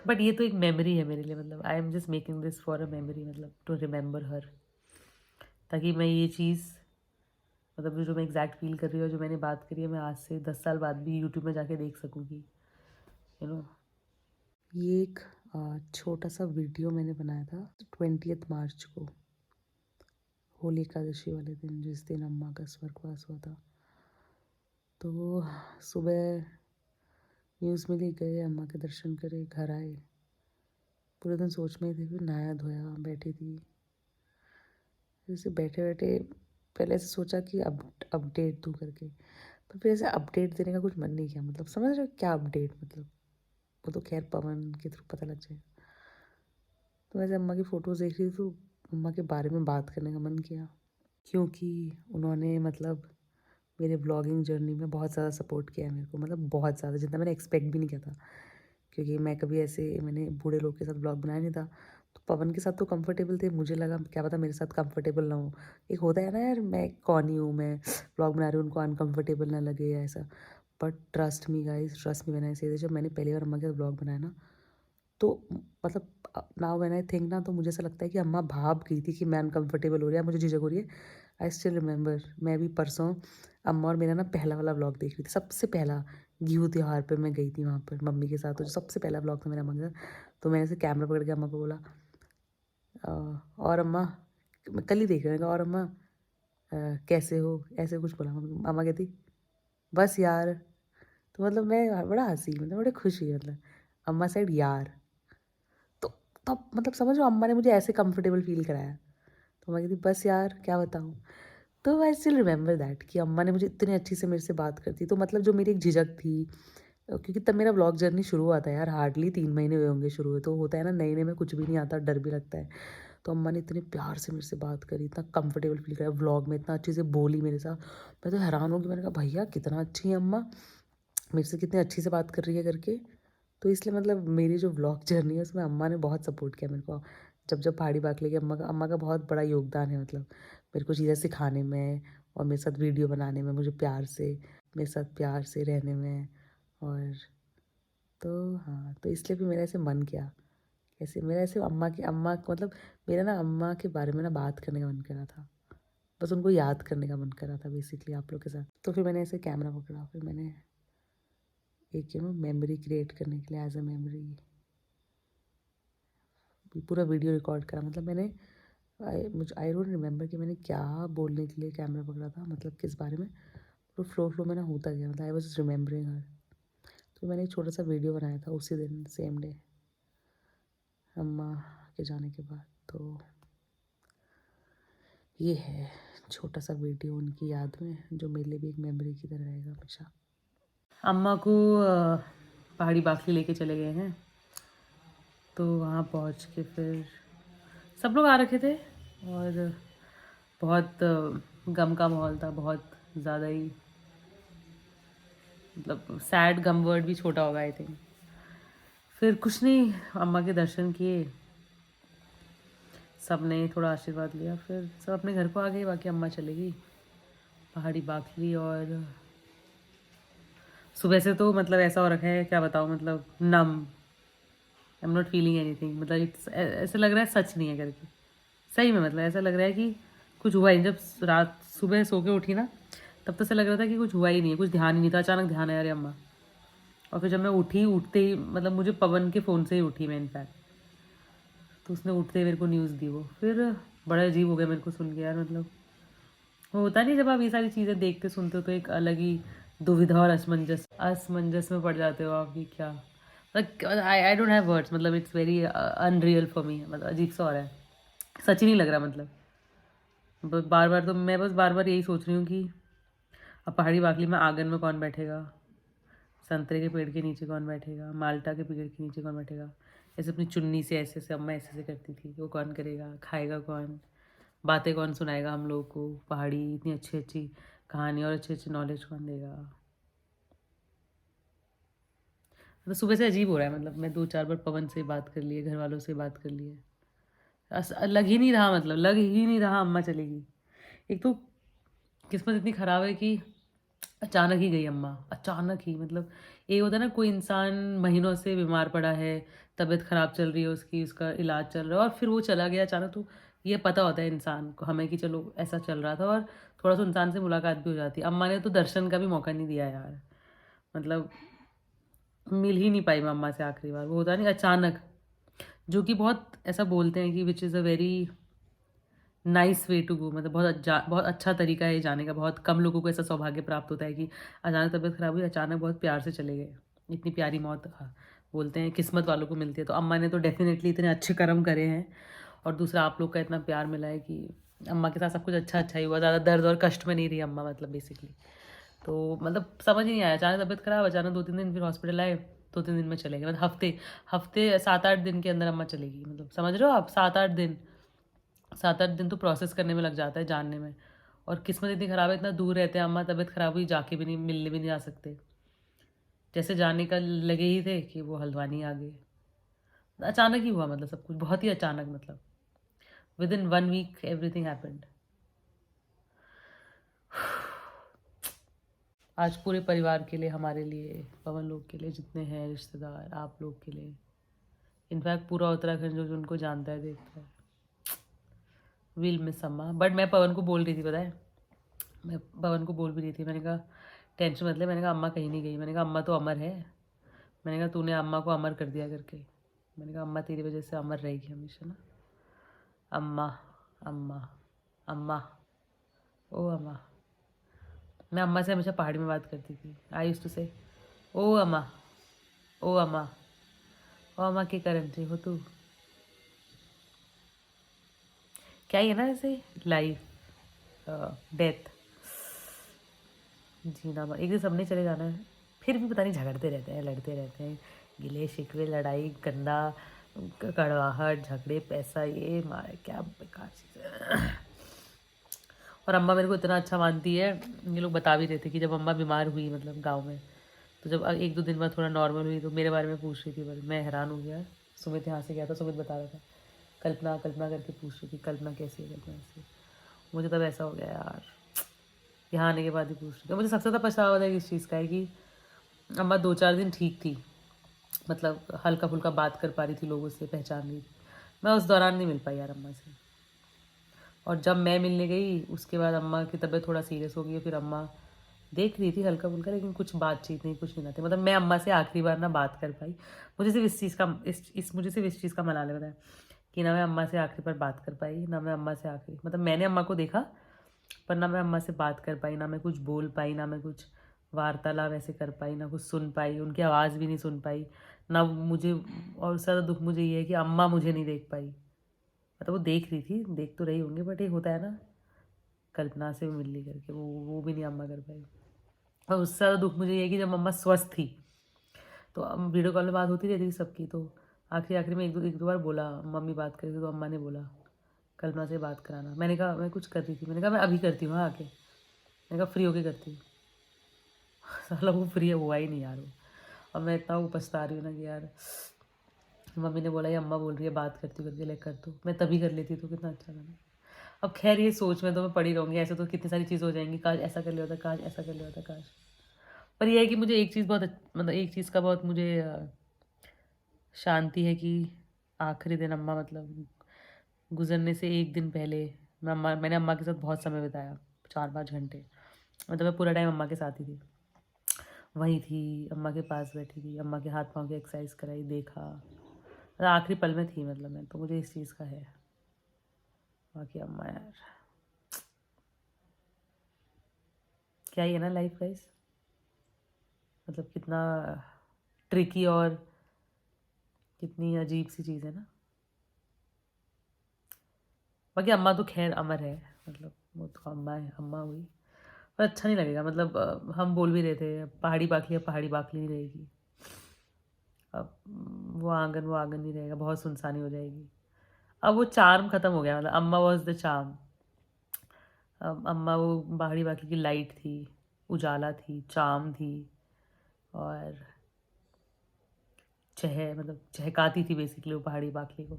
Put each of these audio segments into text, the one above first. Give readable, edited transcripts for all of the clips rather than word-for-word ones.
But ये तो एक मेमोरी है मेरे लिए, मतलब I am just making this for a memory, मतलब टू रिमेंबर हर, ताकि मैं ये चीज़, मतलब जो मैं एग्जैक्ट फील कर रही हूँ, जो मैंने बात करी है, मैं आज से 10 साल बाद भी यूट्यूब में जाके देख सकूँगी, यू नो। ये एक छोटा सा वीडियो मैंने बनाया था 20 मार्च को, होली एकादशी वाले दिन, जिस दिन अम्मा का स्वर्गवास हुआ था। तो सुबह न्यूज़ मिली, गए अम्मा के दर्शन करे, घर आए, पूरे दिन सोच में ही थी, फिर नहाया धोया, बैठी थी, जैसे बैठे बैठे पहले ऐसे सोचा कि अपडेट दूँ करके, पर फिर ऐसे अपडेट देने का कुछ मन नहीं किया, मतलब समझ रहे हो क्या अपडेट, मतलब वो तो खैर पवन के थ्रू पता लग जाएगा। तो वैसे अम्मा की फ़ोटोज़ देख रही थी, तो अम्मा के बारे में बात करने का मन किया, क्योंकि उन्होंने मतलब मेरे ब्लॉगिंग जर्नी में बहुत ज़्यादा सपोर्ट किया है मेरे को, मतलब बहुत ज़्यादा, जितना मैंने एक्सपेक्ट भी नहीं किया था, क्योंकि मैं कभी ऐसे मैंने बूढ़े लोग के साथ ब्लॉग बनाया नहीं था। तो पवन के साथ तो कंफर्टेबल थे, मुझे लगा क्या पता मेरे साथ कंफर्टेबल ना हो। एक होता है ना यार, मैं कौन ही हूँ, मैं ब्लॉग बना रही हूँ, उनको अनकंफर्टेबल ना लगे या ऐसा। But trust me guys, trust me when I से दिस, जब मैंने पहली बार अम्मा के साथ ब्लॉग बनाया ना, तो मतलब नाउ व्हेन आई थिंक ना, तो मुझे ऐसा लगता है कि अम्मा भाप गई थी कि मैं अनकंफर्टेबल हो रही है, मुझे झिझक हो रही है। आई स्टिल रिमेंबर, मैं भी परसों अम्मा और मेरा ना पहला वाला व्लॉग देख रही थी, सबसे पहला गेहूँ त्योहार पर मैं गई थी वहाँ पर मम्मी के साथ, तो जो सबसे पहला व्लॉग था मेरा अम्मा के साथ। तो मैंने ऐसे कैमरा पकड़ के अम्मा को बोला, और अम्मा, मैं कल ही देख रहा था, और अम्मा कैसे हो, ऐसे कुछ बोला। अम्मा कहती बस यार। तो मतलब मैं बड़ा हंसी, मतलब बड़े खुश हुई, मतलब अम्मा साइड यार। तो तब मतलब समझ लो अम्मा ने मुझे ऐसे कंफर्टेबल फील कराया। तो मैं कहती बस यार क्या बताऊँ। तो आई स्टिल रिमेंबर दैट कि अम्मा ने मुझे इतनी अच्छी से मेरे से बात करती, तो मतलब जो मेरी एक झिझक थी, क्योंकि तब मेरा व्लॉग जर्नी शुरू हुआ था यार, हार्डली 3 महीने हुए होंगे शुरू हुए, तो होता है ना नए नए में कुछ भी नहीं आता, डर भी लगता है। तो अम्मा ने इतने प्यार से मेरे से बात करी, इतना कंफर्टेबल फील कराया व्लॉग में, इतना अच्छे से बोली मेरे साथ। मैं तो हैरान हो गई, मैंने कहा भैया कितना अच्छी है अम्मा, मेरे से कितने अच्छी से बात कर रही है करके। तो इसलिए मतलब मेरी जो व्लॉग जर्नी है उसमें अम्मा ने बहुत सपोर्ट किया मेरे को। जब जब पहाड़ी बाकले की अम्मा का बहुत बड़ा योगदान है, मतलब मेरे को चीज़ें सिखाने में और मेरे साथ वीडियो बनाने में, मुझे प्यार से, मेरे साथ प्यार से रहने में। और तो हाँ, तो इसलिए भी मेरा ऐसे मन किया, ऐसे मेरा ऐसे अम्मा मतलब मेरा ना अम्मा के बारे में ना बात करने का मन कर रहा था, बस उनको याद करने का मन कर रहा था बेसिकली आप लोग के साथ। तो फिर मैंने ऐसे कैमरा पकड़ा, फिर मैंने एक मेमोरी क्रिएट करने के लिए एज अ मेमोरी पूरा वीडियो रिकॉर्ड करा। मतलब मैंने आई डोंट रिमेंबर कि मैंने क्या बोलने के लिए कैमरा पकड़ा था, मतलब किस बारे में, तो फ्लो में ना होता गया, मतलब आई वॉज रिमेंबरिंग हर। तो मैंने एक छोटा सा वीडियो बनाया था उसी दिन, सेम डे, अम्मा के जाने के बाद। तो ये है छोटा सा वीडियो उनकी याद में, जो मेरे लिए भी एक मेमोरी की तरह रहेगा हमेशा। अम्मा को पहाड़ी बाखली लेके चले गए हैं, तो वहाँ पहुँच के फिर सब लोग आ रखे थे, और बहुत गम का माहौल था, बहुत ज़्यादा ही, मतलब सैड गम वर्ड भी छोटा होगा आई थिंक। फिर कुछ नहीं, अम्मा के दर्शन किए, सब ने थोड़ा आशीर्वाद लिया, फिर सब अपने घर को आ गए, बाकी अम्मा चली गई पहाड़ी बाखली। और सुबह से तो मतलब ऐसा हो रखा है, क्या बताऊँ, मतलब numb, I am not feeling anything, मतलब इट्स ऐसा लग रहा है सच नहीं है करके, सही में, मतलब ऐसा लग रहा है कि कुछ हुआ ही नहीं। जब रात सुबह सो के उठी ना, तब तो ऐसा लग रहा था कि कुछ हुआ ही नहीं है, कुछ ध्यान ही नहीं था, अचानक ध्यान आया अरे अम्मा। और फिर जब मैं उठी, उठते ही मतलब मुझे पवन के फ़ोन से ही उठी मैं इनफैक्ट, तो उसने उठते ही मेरे को न्यूज़ दी वो। फिर बड़ा अजीब हो गया मेरे को सुन के यार, मतलब वो होता नहीं जब आप ये सारी चीज़ें देखते सुनते हो, तो एक अलग ही दुविधा और असमंजस असमंजस में पड़ जाते हो आप कि क्या, मतलब आई डोंट हैव वर्ड्स, मतलब it's very unreal for me, मतलब अजीब सा हो रहा है, सच ही नहीं लग रहा। मतलब बार बार तो मैं बस बार बार यही सोच रही हूँ कि अब पहाड़ी बाकली में आंगन में कौन बैठेगा, संतरे के पेड़ के नीचे कौन बैठेगा, माल्टा के पेड़ के नीचे कौन बैठेगा, ऐसे अपनी चुन्नी से ऐसे ऐसे अम्मा ऐसे ऐसे करती थी, वो कौन करेगा, खाएगा कौन, बातें कौन सुनाएगा हम लोग को, पहाड़ी इतनी अच्छी अच्छी कहानी और अच्छे अच्छे नॉलेज कौन देगा। मतलब सुबह से अजीब हो रहा है, मतलब मैं 2-4 बार पवन से बात कर लिए, घर वालों से बात कर लिए, लग ही नहीं रहा, मतलब लग ही नहीं रहा अम्मा चलेगी। एक तो किस्मत इतनी ख़राब है कि अचानक ही गई अम्मा, अचानक ही, मतलब एक होता है ना, कोई इंसान महीनों से बीमार पड़ा है, तबीयत ख़राब चल रही है उसकी, उसका इलाज चल रहा है और फिर वो चला गया अचानक, तो ये पता होता है इंसान को हमें कि चलो ऐसा चल रहा था, और थोड़ा सा इंसान से मुलाकात भी हो जाती है। अम्मा ने तो दर्शन का भी मौका नहीं दिया यार, मतलब मिल ही नहीं पाई मैं अम्मा से आखिरी बार। वो होता नहीं अचानक, जो कि बहुत ऐसा बोलते हैं कि which is a very nice way to go, मतलब बहुत अच्छा तरीका है जाने का। बहुत कम लोगों को ऐसा सौभाग्य प्राप्त होता है कि अचानक तबीयत खराब हुई, अचानक बहुत प्यार से चले गए। इतनी प्यारी मौत, बोलते हैं किस्मत वालों को मिलती है। तो अम्मा ने तो डेफिनेटली इतने अच्छे कर्म करे हैं, और दूसरा आप लोग का इतना प्यार मिला है कि अम्मा के साथ सब कुछ अच्छा अच्छा ही हुआ। ज़्यादा दर्द और कष्ट में नहीं रही अम्मा, मतलब बेसिकली। तो मतलब समझ ही नहीं आया, अचानक तबीयत खराब, अचानक 2-3 दिन फिर हॉस्पिटल आए, 2-3 दिन में चले गए। मतलब हफ्ते हफ्ते 7-8 दिन के अंदर अम्मा चलेगी, मतलब समझ रहे हो आप, 7-8 दिन। 7-8 दिन तो प्रोसेस करने में लग जाता है, जानने में। और किस्मत इतनी ख़राब है, इतना दूर रहते हैं अम्मा, तबीयत ख़राब हुई जाके भी नहीं, मिलने भी नहीं आ सकते। जैसे जाने का लगे ही थे कि वो हल्द्वानी आ गए। अचानक ही हुआ, मतलब सब कुछ बहुत ही अचानक, मतलब within 1 week everything happened. आज पूरे परिवार के लिए, हमारे लिए, पवन लोग के लिए, जितने हैं रिश्तेदार, आप लोग के लिए, इनफैक्ट पूरा उत्तराखंड जो उनको जानता है, देखता है, विल मिस अम्मा। बट मैं पवन को बोल रही थी, पता है, मैं पवन को बोल भी रही थी, मैंने कहा टेंशन मत ले, मैंने कहा अम्मा कहीं नहीं गई, मैंने कहा अम्मा तो अमर है, मैंने कहा तूने अम्मा को अमर कर दिया करके, मैंने कहा अम्मा तेरी वजह से अमर रहेगी हमेशा ना। अम्मा, अम्मा, अम्मा, ओ अम्मा। मैं अम्मा से हमेशा पहाड़ी में बात करती थी। आई यूज्ड टू से ओ अम्मा, ओ अम्मा, ओ अम्मा के करन थी हो तू। क्या ही है ना, ऐसे लाइफ डेथ, जीना एक दिन सबने चले जाना है। फिर भी पता नहीं झगड़ते रहते हैं, लड़ते रहते हैं, गिले शिकवे, लड़ाई, गंदा, कड़वाहट, झगड़े, पैसा, ये मारे क्या बेकार चीज़ है। और अम्मा मेरे को इतना अच्छा मानती है, ये लोग बता भी रहे थे कि जब अम्मा बीमार हुई, मतलब गांव में, तो जब 1-2 दिन बाद थोड़ा नॉर्मल हुई, तो मेरे बारे में पूछ रही थी। पर मैं हैरान हो गया। सुमित यहाँ से गया था, सुमित बता रहा था, कल्पना कल्पना करके पूछ रही थी, कल्पना कैसी है, कल्पना कैसी है। मुझे तब ऐसा हो गया यार, यहाँ आने के बाद ही पूछ रही थी। मुझे सबसे ज़्यादा पछतावा था इस चीज़ का है कि अम्मा 2-4 दिन ठीक थी, मतलब हल्का फुल्का बात कर पा रही थी, लोगों से पहचान रही थी। मैं उस दौरान नहीं मिल पाई यार अम्मा से। और जब मैं मिलने गई उसके बाद अम्मा की तबीयत थोड़ा सीरियस हो गई, फिर अम्मा देख रही थी हल्का फुल्का, लेकिन कुछ बातचीत नहीं, कुछ नहीं थी। मतलब मैं अम्मा से आखिरी बार ना बात कर पाई। मुझे सिर्फ इस चीज़ का मुझे सिर्फ इस चीज़ का मलाल है, कि ना मैं अम्मा से आखिरी बार बात कर पाई, ना मैं अम्मा से आखिरी, मतलब मैंने अम्मा को देखा, पर ना मैं अम्मा से बात कर पाई, ना मैं कुछ बोल पाई, ना मैं कुछ वार्तालाप ऐसे कर पाई, ना कुछ सुन पाई, उनकी आवाज़ भी नहीं सुन पाई ना मुझे। और उससे ज़्यादा दुख मुझे ये है कि अम्मा मुझे नहीं देख पाई। मतलब वो देख रही थी, देख तो रही होंगे, बट एक होता है ना कल्पना से भी मिलनी करके, वो भी नहीं अम्मा कर पाई। और उससे ज़्यादा दुख मुझे ये है कि जब अम्मा स्वस्थ थी, तो वीडियो कॉल में बात होती रहती थी सबकी, तो आखिरी आखिरी में एक दो बार बोला, मम्मी बात करी थी तो अम्मा ने बोला कल्पना से बात कराना। मैंने कहा मैं कुछ कर रही थी, मैंने कहा मैं अभी करती हूँ, हाँ आके, मैंने कहा फ्री होके करती हूँ। साला वो फ्री हुआ ही नहीं यार वो। और मैं इतना वो पछता रही हूँ ना कि यार मम्मी ने बोला ये अम्मा बोल रही है बात करती हूँ करके, ले कर दो, मैं तभी कर लेती तो कितना अच्छा था ना। अब खैर ये सोच में तो मैं पड़ी रहूँगी, ऐसे तो कितनी सारी चीज़ हो जाएंगी, काश ऐसा कर लिया होता, काश ऐसा कर लिया होता, काश। पर यह है कि मुझे एक चीज़ बहुत मतलब एक चीज़ का बहुत मुझे शांति है कि आखिरी दिन अम्मा, मतलब गुजरने से एक दिन पहले, मैंने अम्मा के साथ बहुत समय बिताया, 4-5 घंटे। मतलब मैं पूरा टाइम अम्मा के साथ ही थी, वहीं थी, अम्मा के पास बैठी थी, अम्मा के हाथ पाँव की एक्सरसाइज कराई, देखा, मतलब आखिरी पल में थी, मतलब मैं तो, मुझे इस चीज़ का है। बाकी अम्मा यार, क्या ही है ना लाइफ गाइस, मतलब कितना ट्रिकी और कितनी अजीब सी चीज़ है ना। बाकी अम्मा तो खैर अमर है, मतलब वो तो अम्मा है, अम्मा हुई। पर अच्छा नहीं लगेगा, मतलब हम बोल भी रहे थे पहाड़ी बाकली, अब पहाड़ी बाकली नहीं रहेगी, अब वो आंगन नहीं रहेगा, बहुत सुनसानी हो जाएगी। अब वो चार्म ख़त्म हो गया, मतलब अम्मा वॉज द चार्म। अब अम्मा वो पहाड़ी बाकली की लाइट थी, उजाला थी, चार्म थी, और मतलब चहकाती थी बेसिकली, वो पहाड़ी बाकली को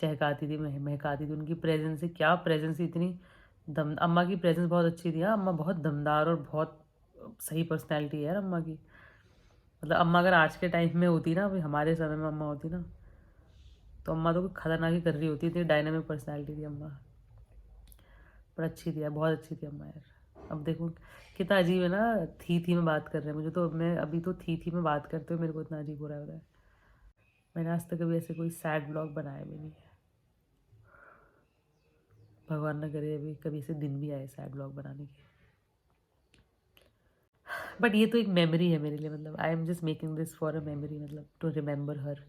चहकाती थी, महकाती थी। उनकी प्रेजेंस से, क्या प्रेजेंस थी, इतनी दम, अम्मा की प्रेजेंस बहुत अच्छी थी। हाँ, अम्मा बहुत दमदार और बहुत सही पर्सनैलिटी है यार अम्मा की। मतलब अम्मा अगर आज के टाइम में होती ना, अभी हमारे समय में अम्मा होती ना, तो अम्मा तो कुछ खतरनाक ही कर रही होती थी। डायनामिक पर्सनैलिटी थी अम्मा, पर अच्छी थी यार, बहुत अच्छी थी अम्मा यार। अब देखो कितना अजीब है ना, थी में बात कर रहे हैं मुझे तो, मैं अभी तो थी में बात करते हुए मेरे को इतना अजीब हो रहा है। मैंने आज तक कभी ऐसे कोई सैड ब्लॉग बनाया भी नहीं है। भगवान ना करे अभी कभी ऐसे दिन भी आए सैड ब्लॉग बनाने के। बट ये तो एक मेमोरी है मेरे लिए, मतलब I am just making this for a memory, मतलब टू रिमेंबर हर।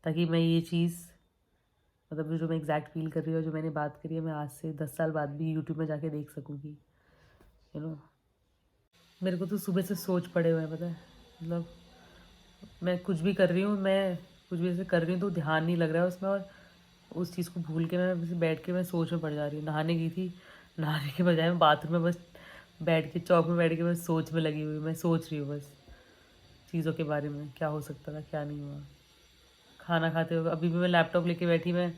ताकि मैं ये चीज़, मतलब जो मैं एग्जैक्ट फील कर रही हूँ, जो मैंने बात करी है, मैं आज से 10 साल बाद भी यूट्यूब में जाके देख सकूँगी। यू नो, मेरे को तो सुबह से सोच पड़े हुए हैं, पता है। मतलब मैं कुछ भी कर रही हूँ, मैं कुछ भी ऐसे कर रही हूँ तो ध्यान नहीं लग रहा है उसमें, और उस चीज़ को भूल के मैं बस बैठ के मैं सोच में पड़ जा रही हूँ। नहाने गई थी, नहाने के बजाय मैं बाथरूम में बस बैठ के, चौक में बैठ के बस सोच में लगी हुई, मैं सोच रही हूँ बस चीज़ों के बारे में, क्या हो सकता था क्या नहीं हुआ। खाना खाते हुए अभी भी मैं लैपटॉप लेके बैठी, मैं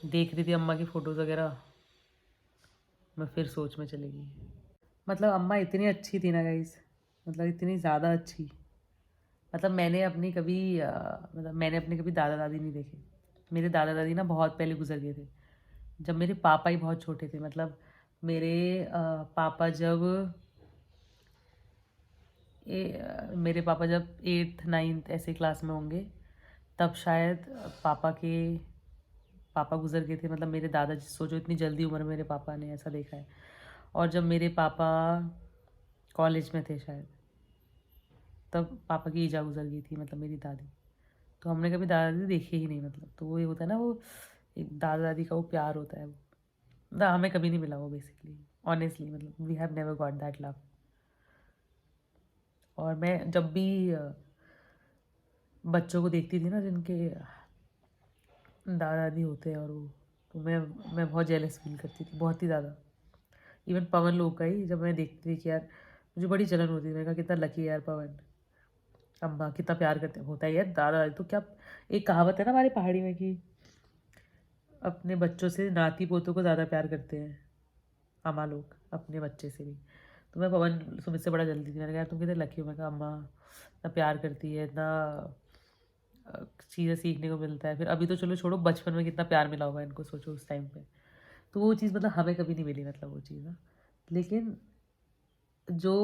देख रही थी अम्मा की फ़ोटोज़ वगैरह, मैं फिर सोच में चली गई। मतलब अम्मा इतनी अच्छी थी ना गाइस, मतलब इतनी ज़्यादा अच्छी। मतलब मैंने अपने कभी दादा दादी नहीं देखे। मेरे दादा दादी ना बहुत पहले गुजर गए थे, जब मेरे पापा ही बहुत छोटे थे। मतलब मेरे पापा जब मेरे पापा जब 8th 9th ऐसे क्लास में होंगे, तब शायद पापा गुजर गए थे। मतलब मेरे दादाजी, सोचो इतनी जल्दी उम्र में मेरे पापा ने, ऐसा देखा है। और जब मेरे पापा कॉलेज में थे शायद, तब पापा की ईजा गुजर गई थी, मतलब मेरी दादी। तो हमने कभी दादा दादी देखे ही नहीं। मतलब तो वो ये होता है ना, वो एक दादा दादी का वो प्यार होता है, वो मतलब हमें कभी नहीं मिला वो, बेसिकली ऑनेस्टली। मतलब we have never got that love. और मैं जब भी बच्चों को देखती थी ना जिनके दादा दादी होते हैं, और वो, तो मैं बहुत जेलस फील करती थी, बहुत ही ज़्यादा। इवन पवन लोग का ही जब मैं देखती थी कि यार, मुझे बड़ी जलन होती थी। मैंने कहा कितना लकी है यार पवन, अम्मा कितना प्यार करते हैं। होता है यार, दादा दादी तो क्या। एक कहावत है ना हमारी पहाड़ी में कि अपने बच्चों से नाती पोतों को ज़्यादा प्यार करते हैं अम्मा लोग अपने बच्चे से भी। तो मैं पवन सुमित से बड़ा जल्दी थी। मैंने कहा यार तुम कितने लकी हो। मैं कहा अम्मा इतना प्यार करती है, इतना चीज़ें सीखने को मिलता है। फिर अभी तो चलो छोड़ो, बचपन में कितना प्यार मिला होगा इनको, सोचो उस टाइम पे। तो वो चीज़ मतलब हमें कभी नहीं मिली, मतलब वो चीज़ ना। लेकिन जो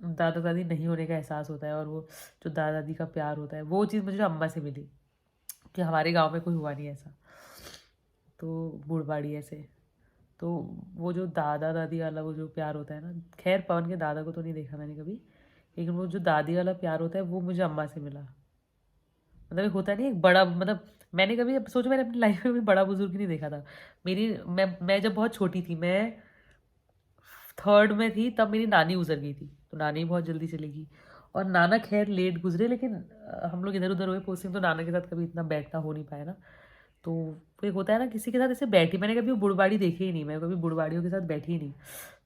दादा दादी नहीं होने का एहसास होता है, और वो जो दादा दादी का प्यार होता है, वो चीज़ मुझे अम्मा से मिली। कि हमारे गांव में कोई हुआ नहीं ऐसा, तो बूढ़बाड़ी ऐसे। तो वो जो दादा दादी वाला वो जो प्यार होता है ना, खैर पवन के दादा को तो नहीं देखा मैंने कभी, लेकिन वो जो दादी वाला प्यार होता है वो मुझे अम्मा से मिला। मतलब एक होता नहीं, एक बड़ा, मतलब मैंने कभी, अब सोचो, मैंने अपनी लाइफ में भी बड़ा बुजुर्ग नहीं देखा था। मैं जब बहुत छोटी थी, मैं 3rd में थी, तब मेरी नानी गुजर गई थी। तो नानी बहुत जल्दी चली गई, और नाना खैर लेट गुजरे, लेकिन हम लोग इधर उधर हुए पोस्टिंग, तो नाना के साथ कभी इतना बैठना हो नहीं पाया ना। तो वो एक होता है ना, किसी के साथ ऐसे बैठी, मैंने कभी वो बुढ़बाड़ी देखी ही नहीं, मैं कभी बुढ़बाड़ियों के साथ बैठी ही नहीं।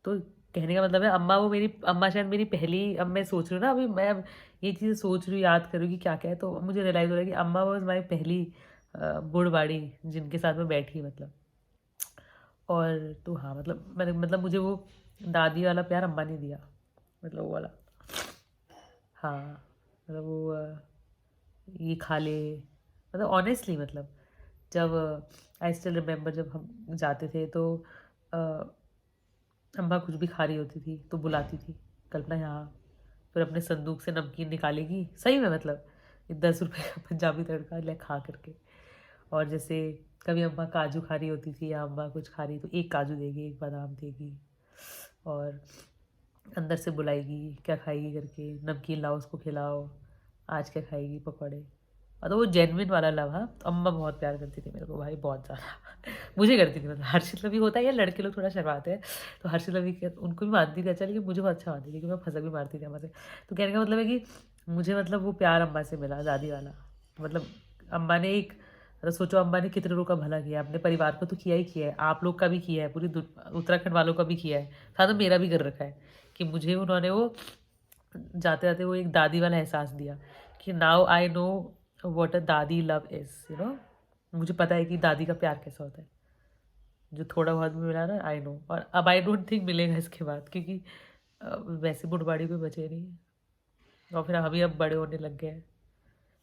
तो कहने का मतलब है, अम्मा शायद मेरी पहली, अब मैं सोच रही हूँ ना, अभी मैं अब ये चीज़ें सोच रही हूँ, याद कर रही हूँ कि क्या क्या है, तो मुझे रियलाइज़ हो रहा है कि अम्मा वॉज माई पहली बुढ़बाड़ी जिनके साथ मैं बैठी, मतलब। और तो हाँ, मतलब मुझे वो दादी वाला प्यार अम्मा ने दिया, मतलब वो वाला। हाँ, मतलब वो ये खा ले, मतलब ऑनेस्टली, मतलब जब आई स्टिल रिमेम्बर, जब हम जाते थे तो अ, अम्मा कुछ भी खा रही होती थी तो बुलाती थी, कल्पना यहाँ। फिर अपने संदूक से नमकीन निकालेगी, सही में, मतलब 10 रुपए का पंजाबी तड़का ले खा करके। और जैसे कभी अम्मा काजू खा रही होती थी, या अम्मा कुछ खा रही, तो एक काजू देगी, एक बादाम देगी, और अंदर से बुलाएगी क्या खाएगी करके, नमकीन लाओ उसको खिलाओ, आज क्या खाएगी, पकौड़े। और तो वो जेनविन वाला लव। हाँ, तो अम्मा बहुत प्यार करती थी मेरे को भाई, बहुत ज़्यादा। मुझे करती थी, मतलब हर्षित लवी होता है यार, लड़के लोग थोड़ा शर्माते हैं, तो हर्षित लवी के उनको भी मानती थी अच्छा, लेकिन मुझे बहुत अच्छा मानती थी, क्योंकि मैं फंसा भी मारती थी अम्मा से। तो कहने का मतलब है कि मुझे, मतलब वो प्यार अम्मा से मिला, दादी वाला। मतलब अम्मा ने एक, मतलब सोचो अम्मा ने कितने लोगों का भला किया, अपने परिवार को तो किया ही किया है, आप लोग का भी किया है, पूरी उत्तराखंड वालों का भी किया है, साथ में मेरा भी कर रखा है। कि मुझे उन्होंने वो जाते जाते वो एक दादी वाला एहसास दिया, कि now I know what a दादी लव इज, मुझे पता है कि दादी का प्यार कैसा होता है, जो थोड़ा बहुत भी मिला ना, आई नो। और अब आई डोंट थिंक मिलेगा इसके बाद, क्योंकि वैसे बुढ़बाड़ी कोई बचे नहीं है। और फिर हम ही अब बड़े होने लग गए हैं।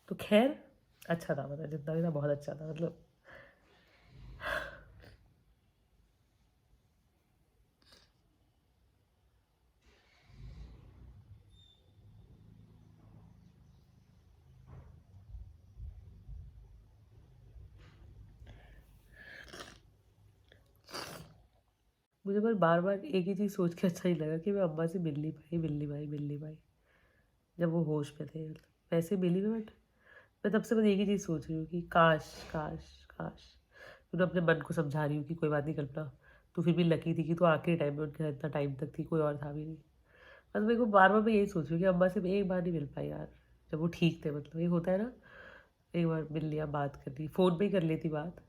तो खैर अच्छा था, मतलब जितना भी था बहुत अच्छा था, मतलब मुझे पर बार बार एक ही चीज़ सोच के अच्छा ही लगा कि मैं अम्मा से मिल नहीं पाई जब वो होश में थे, मतलब वैसे मिली मैं, बट मैं तब से बस एक ही चीज़ सोच रही हूँ कि काश काश काश तूने अपने मन को समझा रही हूँ कि कोई बात नहीं कल्पना, तू फिर भी लकी थी कि तू आखिरी टाइम में उनके साथ इतना टाइम तक थी, कोई और था भी नहीं। बस मेरे को बार बार मैं यही सोच रही हूँ कि अम्मा से मैं एक बार नहीं मिल पाई यार, जब वो ठीक थे, मतलब ये होता है ना, एक बार मिल लिया, बात कर ली, फ़ोन पे ही कर लेती बात।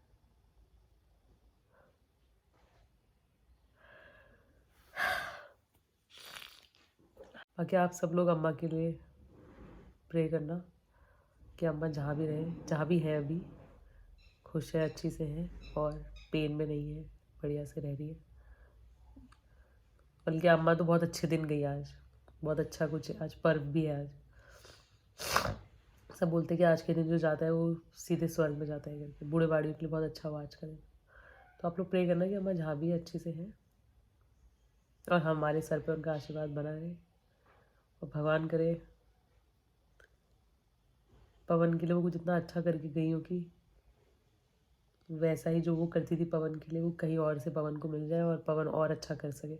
बाकी आप सब लोग अम्मा के लिए प्रे करना कि अम्मा जहाँ भी रहें, जहाँ भी है अभी, खुश है, अच्छी से है, और पेन में नहीं है, बढ़िया से रह रही है। बल्कि अम्मा तो बहुत अच्छे दिन गई आज, बहुत अच्छा कुछ आज पर्व भी है आज। सब बोलते हैं कि आज के दिन जो जाता है वो सीधे स्वर्ग में जाता है करके, बूढ़े बाड़ियों के लिए बहुत अच्छा हुआ आज का दिन। तो आप लोग प्रे करना कि अम्मा जहाँ भी अच्छे से हैं और हमारे सर पे उनका आशीर्वाद बना रहे, और भगवान करे पवन के लिए वो कुछ इतना अच्छा करके गई हो कि वैसा ही जो वो करती थी पवन के लिए, वो कहीं और से पवन को मिल जाए और पवन और अच्छा कर सके।